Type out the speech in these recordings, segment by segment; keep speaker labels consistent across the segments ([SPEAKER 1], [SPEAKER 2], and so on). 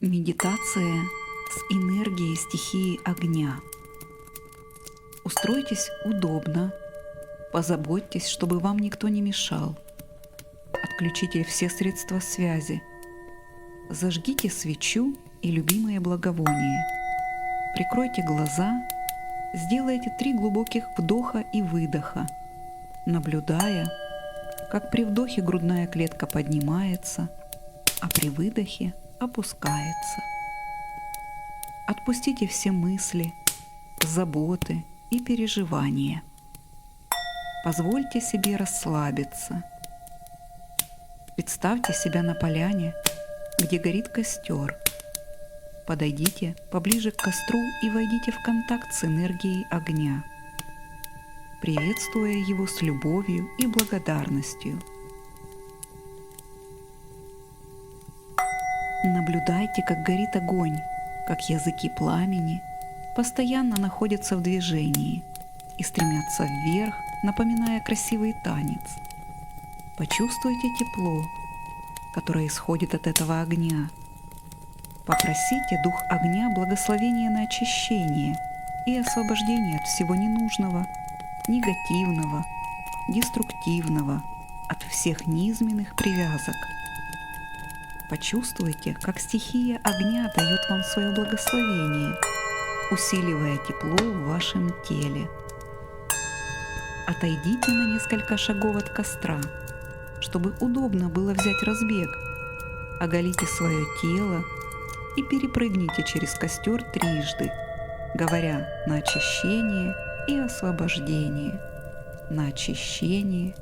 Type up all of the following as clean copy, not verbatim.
[SPEAKER 1] Медитация с энергией стихии огня. Устройтесь удобно, позаботьтесь, чтобы вам никто не мешал. Отключите все средства связи. Зажгите свечу и любимое благовоние. Прикройте глаза, сделайте 3 глубоких вдоха и выдоха, наблюдая, как при вдохе грудная клетка поднимается, а при выдохе опускается. Отпустите все мысли, заботы и переживания. Позвольте себе расслабиться. Представьте себя на поляне, где горит костер. Подойдите поближе к костру и войдите в контакт с энергией огня, приветствуя его с любовью и благодарностью. Наблюдайте, как горит огонь, как языки пламени постоянно находятся в движении и стремятся вверх, напоминая красивый танец. Почувствуйте тепло, которое исходит от этого огня. Попросите дух огня благословения на очищение и освобождение от всего ненужного, негативного, деструктивного, от всех низменных привязок. Почувствуйте, как стихия огня дает вам свое благословение, усиливая тепло в вашем теле. Отойдите на несколько шагов от костра, чтобы удобно было взять разбег. Оголите свое тело и перепрыгните через костер трижды, говоря на очищение и освобождение, на очищение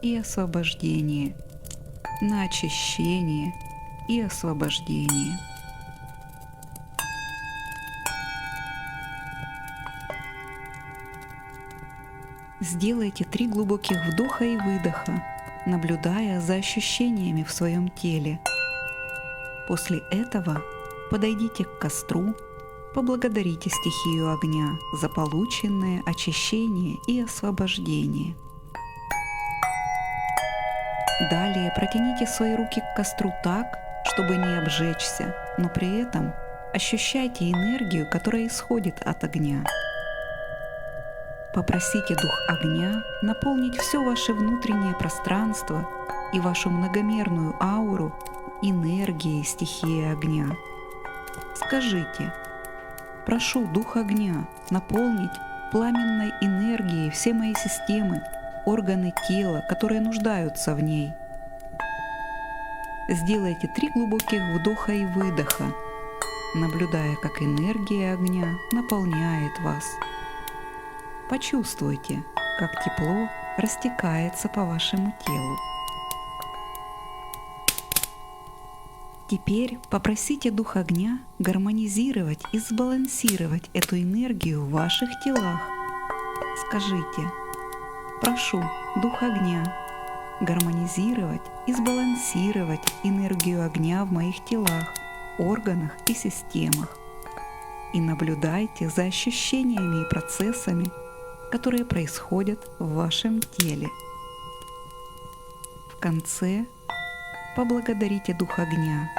[SPEAKER 1] и освобождение, на очищение и освобождение. Сделайте 3 глубоких вдоха и выдоха, наблюдая за ощущениями в своем теле. После этого подойдите к костру, поблагодарите стихию огня за полученное очищение и освобождение. Далее протяните свои руки к костру так, чтобы не обжечься, но при этом ощущайте энергию, которая исходит от огня. Попросите дух огня наполнить все ваше внутреннее пространство и вашу многомерную ауру энергией стихии огня. Скажите: прошу дух огня наполнить пламенной энергией все мои системы, органы тела, которые нуждаются в ней. Сделайте 3 глубоких вдоха и выдоха, наблюдая, как энергия огня наполняет вас. Почувствуйте, как тепло растекается по вашему телу. Теперь попросите дух огня гармонизировать и сбалансировать эту энергию в ваших телах. Скажите: прошу дух огня гармонизировать и сбалансировать энергию огня в моих телах, органах и системах. И наблюдайте за ощущениями и процессами, которые происходят в вашем теле. В конце поблагодарите дух огня,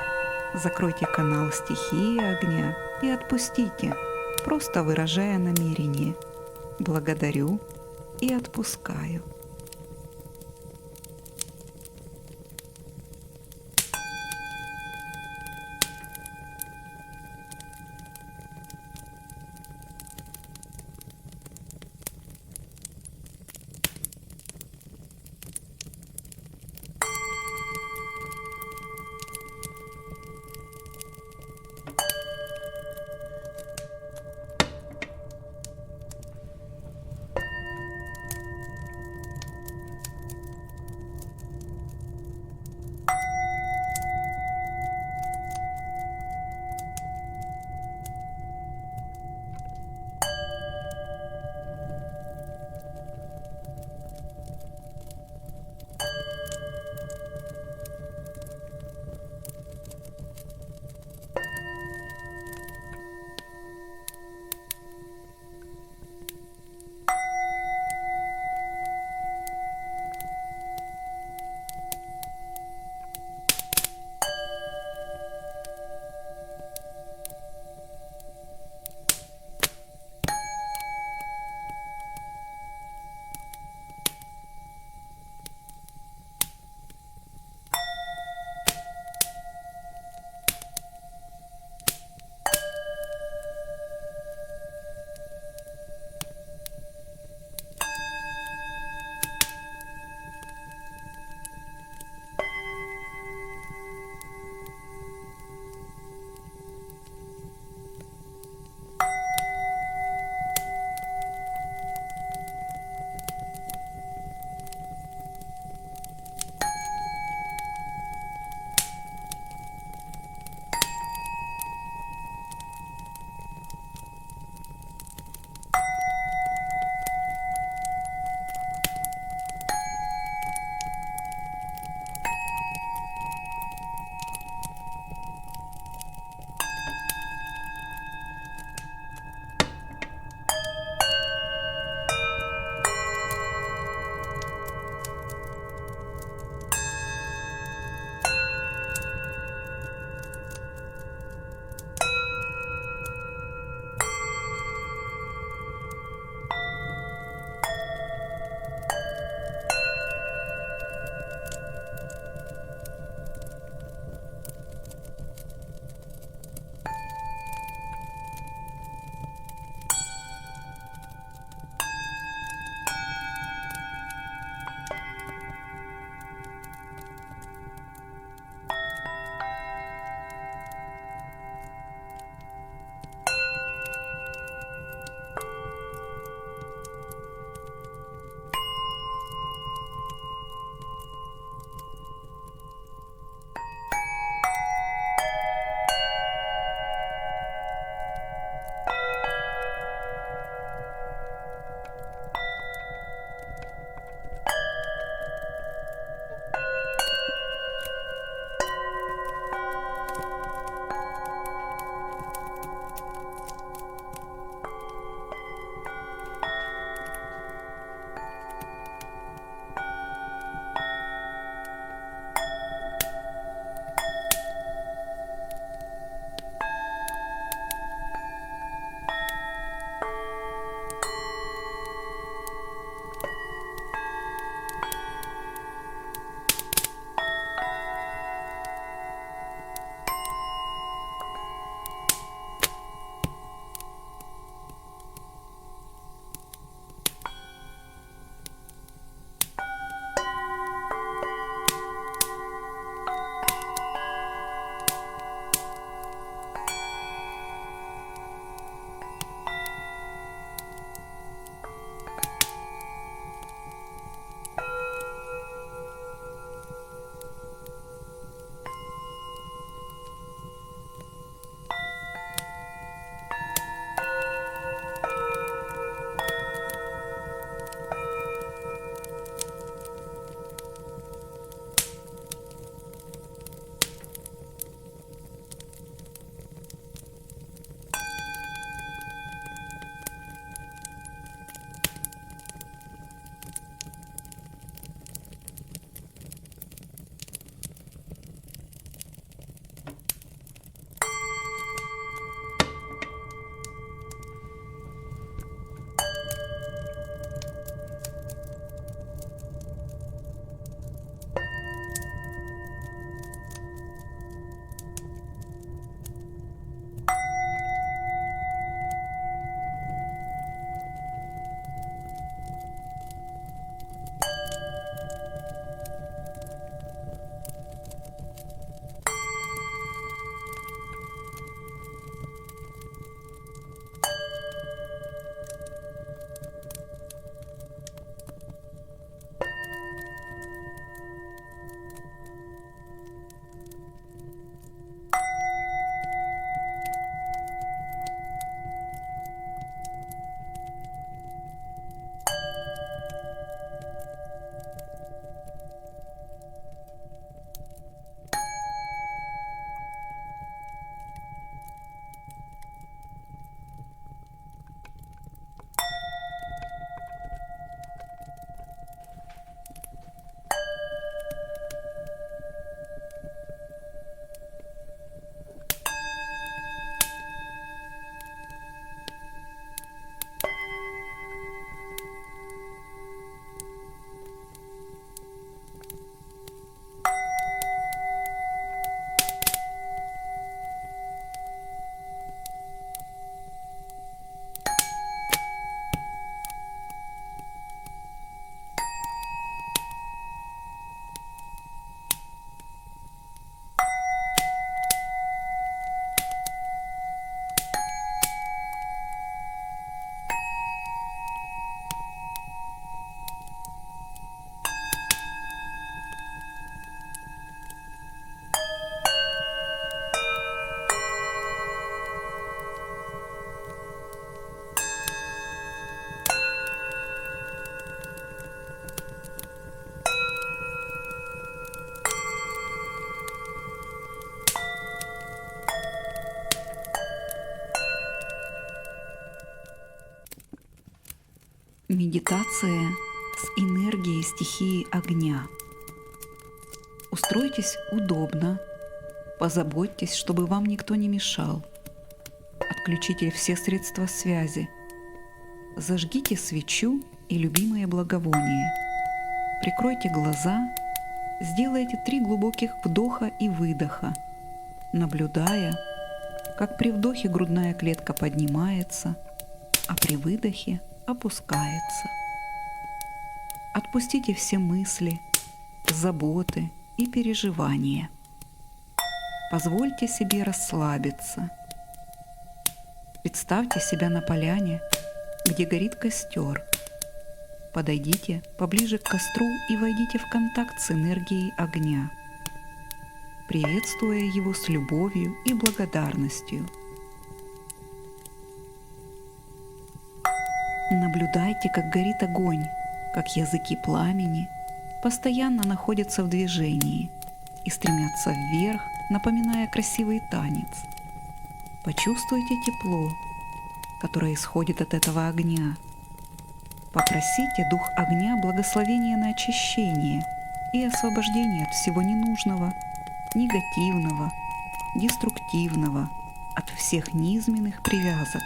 [SPEAKER 1] закройте канал стихии огня и отпустите, просто выражая намерение: благодарю и отпускаю. Медитация с энергией стихии огня. Устройтесь удобно, позаботьтесь, чтобы вам никто не мешал. Отключите все средства связи. Зажгите свечу и любимое благовоние. Прикройте глаза, сделайте 3 глубоких вдоха и выдоха, наблюдая, как при вдохе грудная клетка поднимается, а при выдохе опускается. Отпустите все мысли, заботы и переживания. Позвольте себе расслабиться. Представьте себя на поляне, где горит костер. Подойдите поближе к костру и войдите в контакт с энергией огня, приветствуя его с любовью и благодарностью. Наблюдайте, как горит огонь, как языки пламени постоянно находятся в движении и стремятся вверх, напоминая красивый танец. Почувствуйте тепло, которое исходит от этого огня. Попросите дух огня благословения на очищение и освобождение от всего ненужного, негативного, деструктивного, от всех низменных привязок.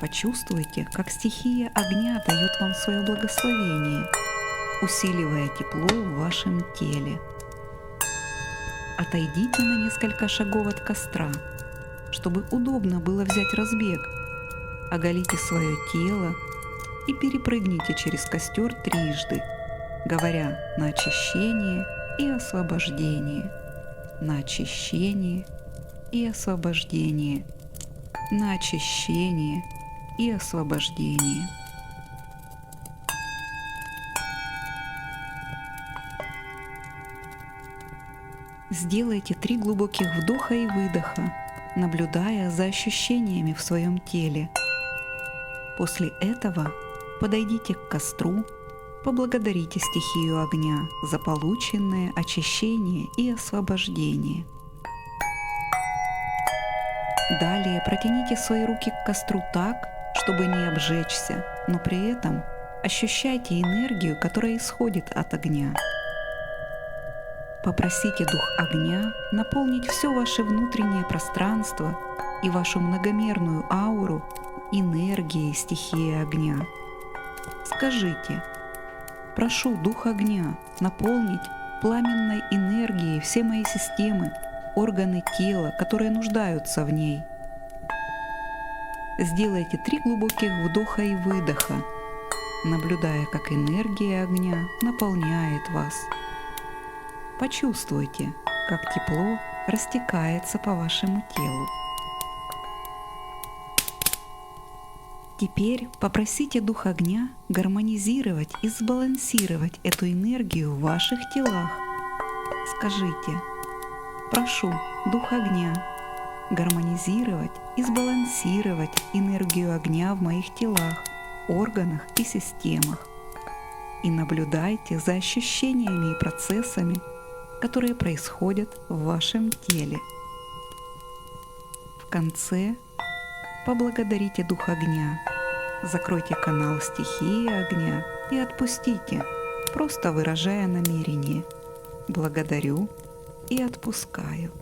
[SPEAKER 1] Почувствуйте, как стихия огня дает вам свое благословение, усиливая тепло в вашем теле. Отойдите на несколько шагов от костра, чтобы удобно было взять разбег. Оголите свое тело и перепрыгните через костер 3, говоря на очищение и освобождение, на очищение и освобождение, на очищение и освобождение. Сделайте 3 глубоких вдоха и выдоха, наблюдая за ощущениями в своем теле. После этого подойдите к костру, поблагодарите стихию огня за полученное очищение и освобождение. Далее протяните свои руки к костру так, чтобы не обжечься, но при этом ощущайте энергию, которая исходит от огня. Попросите дух огня наполнить все ваше внутреннее пространство и вашу многомерную ауру энергией стихии огня. Скажите: прошу дух огня наполнить пламенной энергией все мои системы, органы тела, которые нуждаются в ней. Сделайте 3 глубоких вдоха и выдоха, наблюдая, как энергия огня наполняет вас. Почувствуйте, как тепло растекается по вашему телу. Теперь попросите дух огня гармонизировать и сбалансировать эту энергию в ваших телах. Скажите: прошу дух огня гармонизировать и сбалансировать энергию огня в моих телах, органах и системах. И наблюдайте за ощущениями и процессами, которые происходят в вашем теле. В конце поблагодарите дух огня, закройте канал стихии огня и отпустите, просто выражая намерение: благодарю и отпускаю.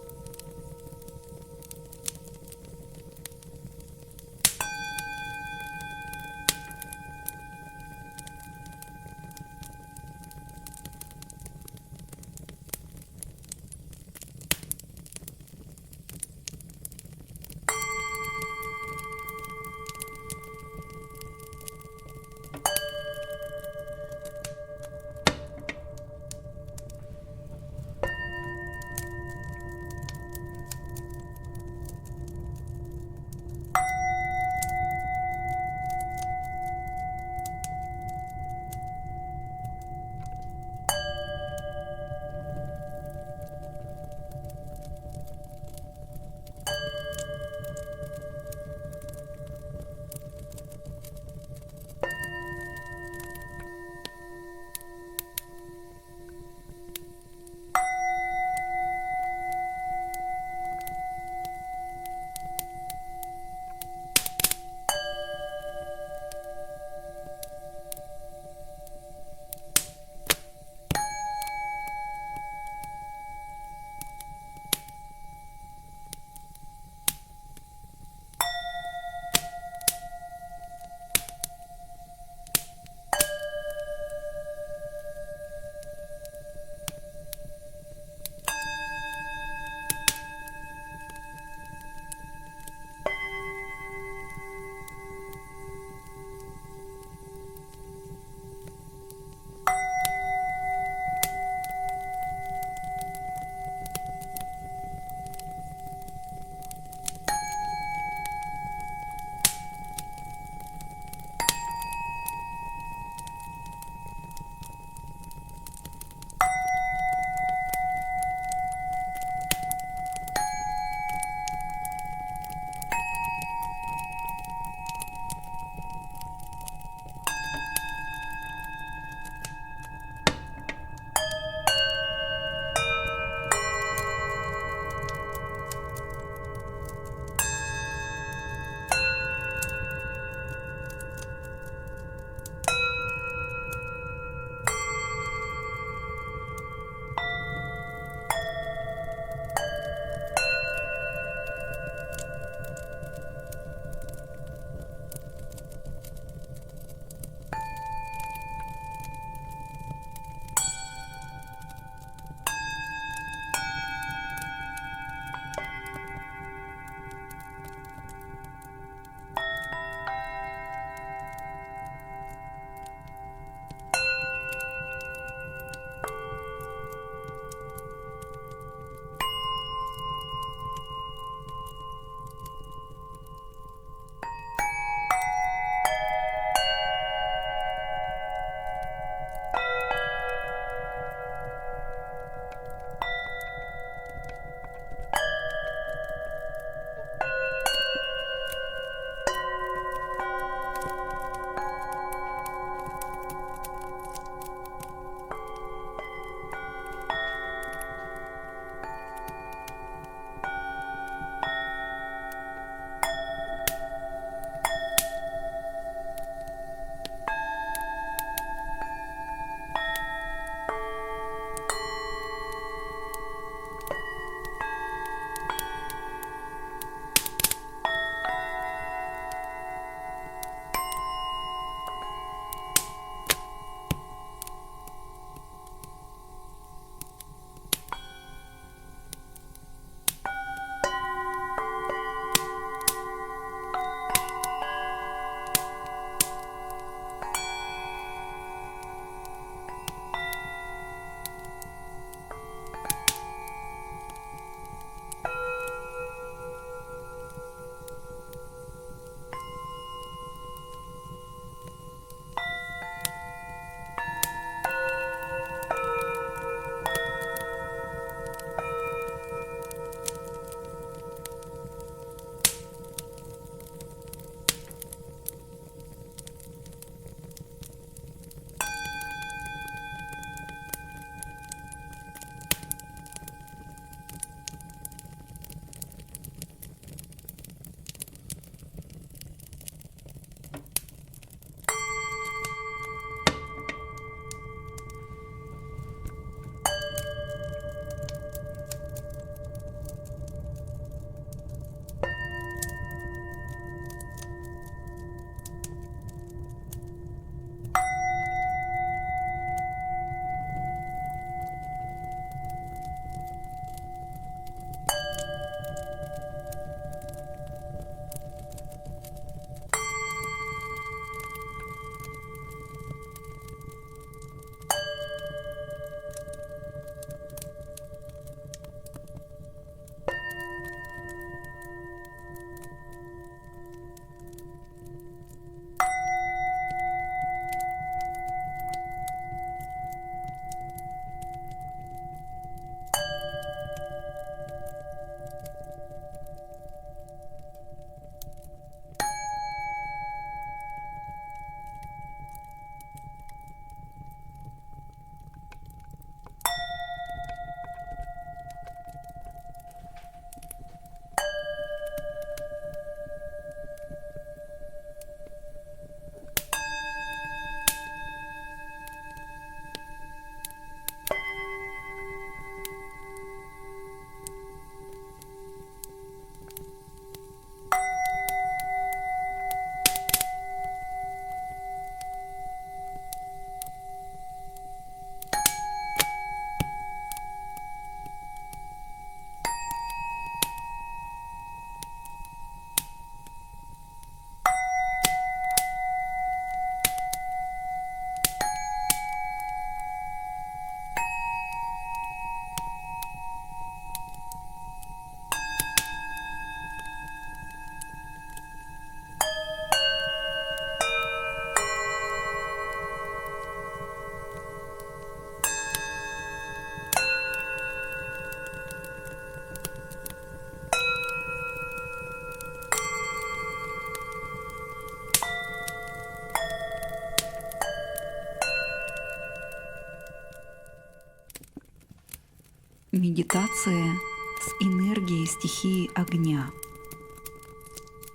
[SPEAKER 1] Медитация с энергией стихии огня.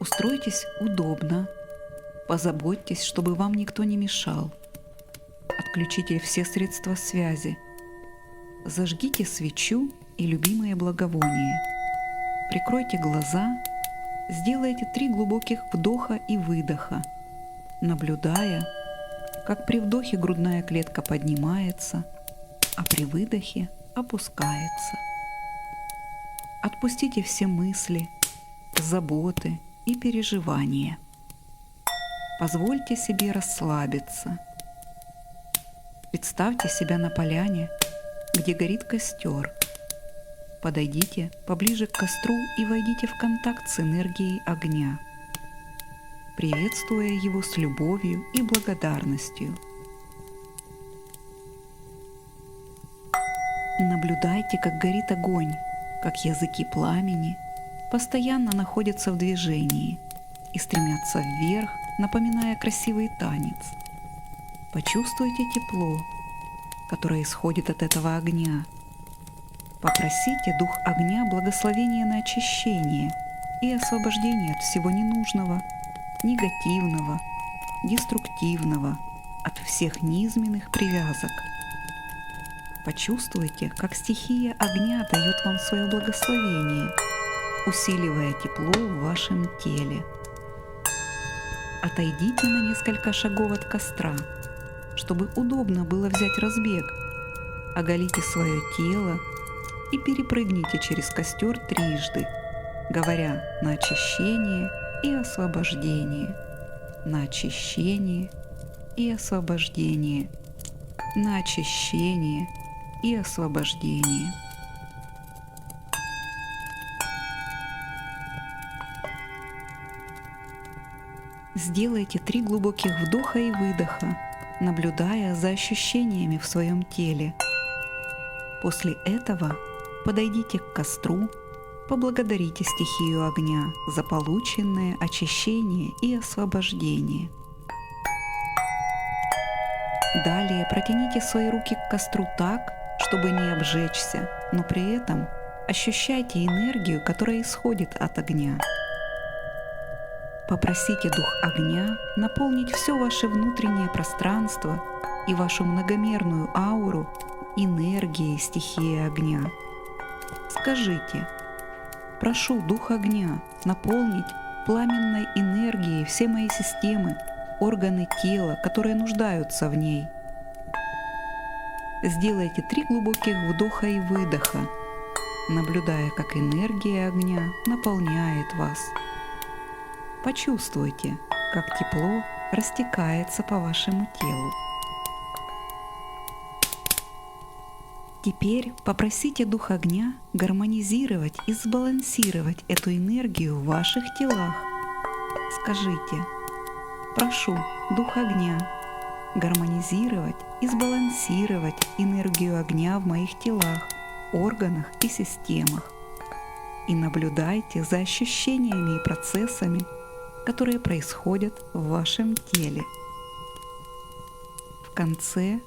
[SPEAKER 1] Устройтесь удобно, позаботьтесь, чтобы вам никто не мешал. Отключите все средства связи. Зажгите свечу и любимое благовоние. Прикройте глаза, сделайте 3 глубоких вдоха и выдоха, наблюдая, как при вдохе грудная клетка поднимается, а при выдохе опускается. Отпустите все мысли, заботы и переживания. Позвольте себе расслабиться. Представьте себя на поляне, где горит костер. Подойдите поближе к костру и войдите в контакт с энергией огня, приветствуя его с любовью и благодарностью. Наблюдайте, как горит огонь, как языки пламени постоянно находятся в движении и стремятся вверх, напоминая красивый танец. Почувствуйте тепло, которое исходит от этого огня. Попросите дух огня благословения на очищение и освобождение от всего ненужного, негативного, деструктивного, от всех низменных привязок. Почувствуйте, как стихия огня дает вам свое благословение, усиливая тепло в вашем теле. Отойдите на несколько шагов от костра, чтобы удобно было взять разбег. Оголите свое тело и перепрыгните через костер 3, говоря на очищение и освобождение, на очищение и освобождение, на очищение и освобождение. Сделайте 3 глубоких вдоха и выдоха, наблюдая за ощущениями в своем теле. После этого подойдите к костру, поблагодарите стихию огня за полученное очищение и освобождение. Далее протяните свои руки к костру так, чтобы не обжечься, но при этом ощущайте энергию, которая исходит от огня. Попросите дух огня наполнить все ваше внутреннее пространство и вашу многомерную ауру энергией стихии огня. Скажите: прошу дух огня наполнить пламенной энергией все мои системы, органы тела, которые нуждаются в ней. Сделайте 3 глубоких вдоха и выдоха, наблюдая, как энергия огня наполняет вас. Почувствуйте, как тепло растекается по вашему телу. Теперь попросите дух огня гармонизировать и сбалансировать эту энергию в ваших телах. Скажите: прошу дух огня гармонизировать и сбалансировать энергию огня в моих телах, органах и системах. И наблюдайте за ощущениями и процессами, которые происходят в вашем теле. В конце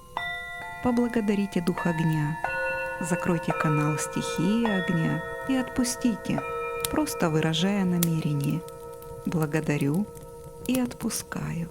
[SPEAKER 1] поблагодарите дух огня, закройте канал стихии огня и отпустите, просто выражая намерение: благодарю и отпускаю.